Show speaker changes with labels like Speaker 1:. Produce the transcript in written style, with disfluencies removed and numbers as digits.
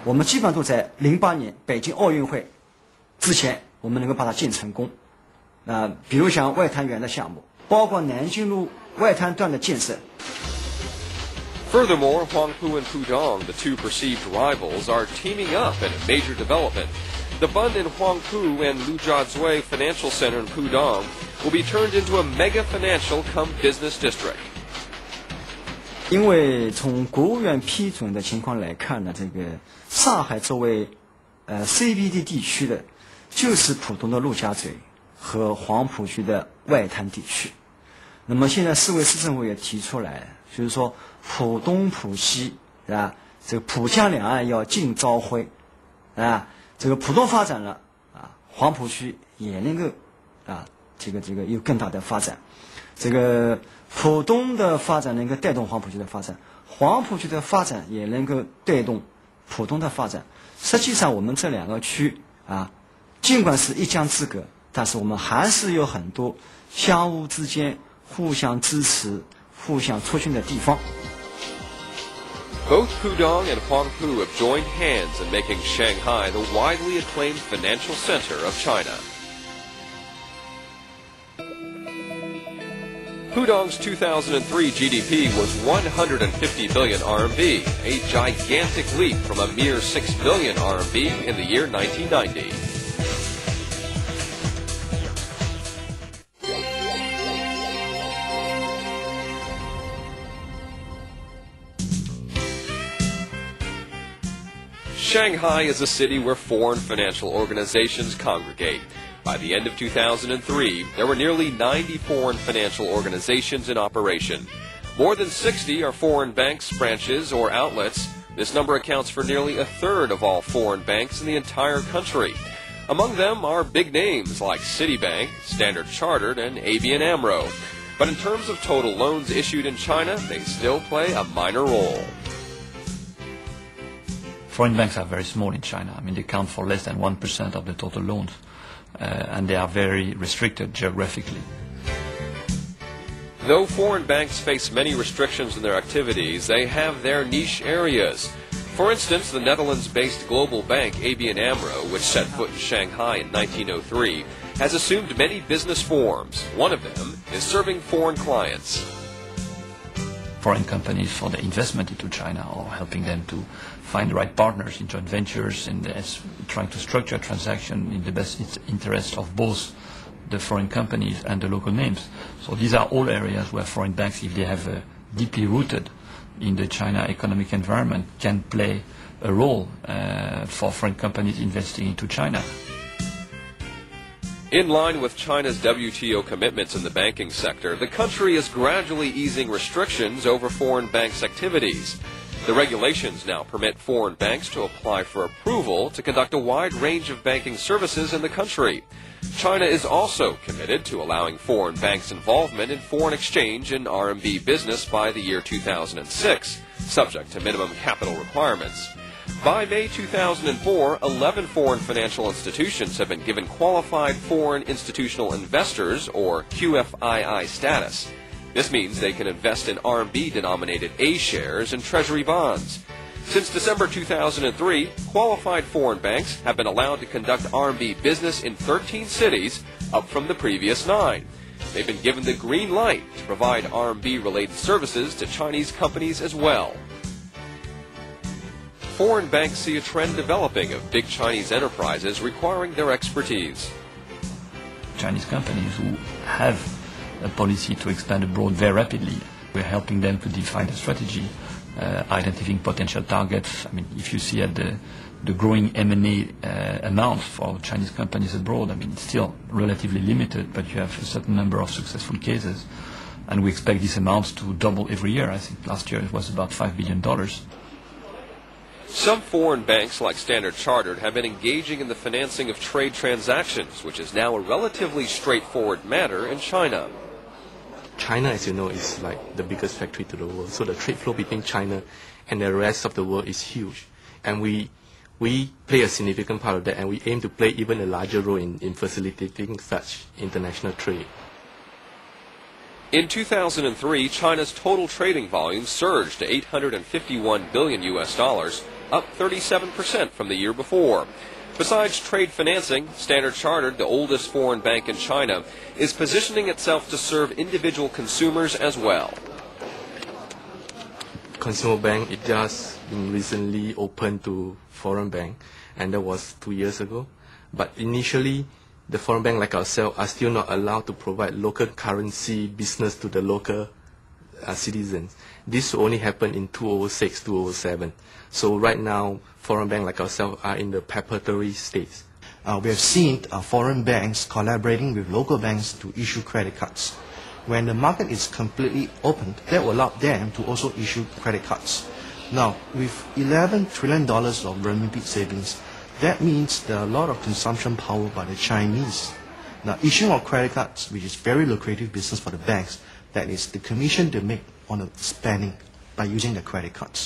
Speaker 1: 我们基本上都在08年北京奥运会之前，我们能够把它建成功。比如像外滩园的项目，包括南京路外滩段的建设。
Speaker 2: Furthermore, Huangpu and Pudong, the two perceived rivals, are teaming up in a major development. The Bund in Huangpu and Lujiazui Financial Center in Pudong will be turned into a mega financial come business district.
Speaker 1: 因为从国务院批准的情况来看呢，这个上海作为CBD 地区的，就是浦东的陆家嘴和黄浦区的外滩地区。那么现在市委市政府也提出来，就是说浦东浦西是吧？这个浦江两岸要尽朝晖啊，这个浦东发展了黄浦区也能够这个有更大的发展。这个浦东的发展能够带动黄浦区的发展，黄浦区的发展也能够带动浦东的发展。实际上我们这两个区尽管是一江之隔，但是我们还是有很多相互之间互相支持、互相促进的地方。
Speaker 2: Both Pudong and Huangpu have joined hands in making Shanghai the widely acclaimed financial center of China. Pudong's 2003 GDP was 150 billion RMB, a gigantic leap from a mere 6 billion RMB in the year 1990. Shanghai is a city where foreign financial organizations congregate. By the end of 2003, there were nearly 90 foreign financial organizations in operation. More than 60 are foreign banks, branches, or outlets. This number accounts for nearly a third of all foreign banks in the entire country. Among them are big names like Citibank, Standard Chartered, and ABN AMRO. But in terms of total loans issued in China, they still play a minor role.
Speaker 3: Foreign banks are very small in China. I mean, they account for less than 1% of the total loans. And they are very restricted geographically.
Speaker 2: Though foreign banks face many restrictions in their activities, they have their niche areas. For instance, the Netherlands-based global bank ABN AMRO, which set foot in Shanghai in 1903, has assumed many business forms. One of them is serving foreign clients.
Speaker 3: Foreign companies for their investment into China, or helping them to find the right partners in joint ventures and trying to structure a transaction in the best interest of both the foreign companies and the local names. So these are all areas where foreign banks, if they have deeply rooted in the China economic environment, can play a role for foreign companies investing into China.
Speaker 2: In line with China's WTO commitments in the banking sector, the country is gradually easing restrictions over foreign banks' activities. The regulations now permit foreign banks to apply for approval to conduct a wide range of banking services in the country. China is also committed to allowing foreign banks' involvement in foreign exchange and RMB business by the year 2006, subject to minimum capital requirements. By May 2004, 11 foreign financial institutions have been given qualified foreign institutional investors, or QFII status. This means they can invest in RMB-denominated A shares and treasury bonds. Since December 2003, qualified foreign banks have been allowed to conduct RMB business in 13 cities, up from the previous 9. They've been given the green light to provide RMB-related services to Chinese companies as well. Foreign banks see a trend developing of big Chinese enterprises requiring their expertise.
Speaker 3: Chinese companies who have a policy to expand abroad very rapidly, we're helping them to define a strategy, identifying potential targets. I mean, if you see at the growing M&A amount for Chinese companies abroad, I mean, it's still relatively limited, but you have a certain number of successful cases. And we expect these amounts to double every year. I think last year it was about $5 billion.
Speaker 2: Some foreign banks, like Standard Chartered, have been engaging in the financing of trade transactions, which is now a relatively straightforward matter in China.
Speaker 4: China, as you know, is like the biggest factory to the world. So the trade flow between China and the rest of the world is huge. And we play a significant part of that, and we aim to play even a larger role in facilitating such international trade.
Speaker 2: In 2003, China's total trading volume surged to $851 billion US dollars, up 37% from the year before. Besides trade financing, Standard Chartered, the oldest foreign bank in China, is positioning itself to serve individual consumers as well.
Speaker 4: Consumer bank, it just been recently opened to foreign bank, and that was 2 years ago. But initially, the foreign bank like ourselves are still not allowed to provide local currency business to the local citizens. This only happened in 2006, 2007. So right now, foreign banks like ourselves are in the preparatory stage.
Speaker 5: We have seen foreign banks collaborating with local banks to issue credit cards. When the market is completely opened, that will allow them to also issue credit cards. Now, with $11 trillion of renminbi savings, that means there are a lot of consumption power by the Chinese. Now, issuing of credit cards, which is very lucrative business for the banks, that is the commission they make on the spending by using the credit cards.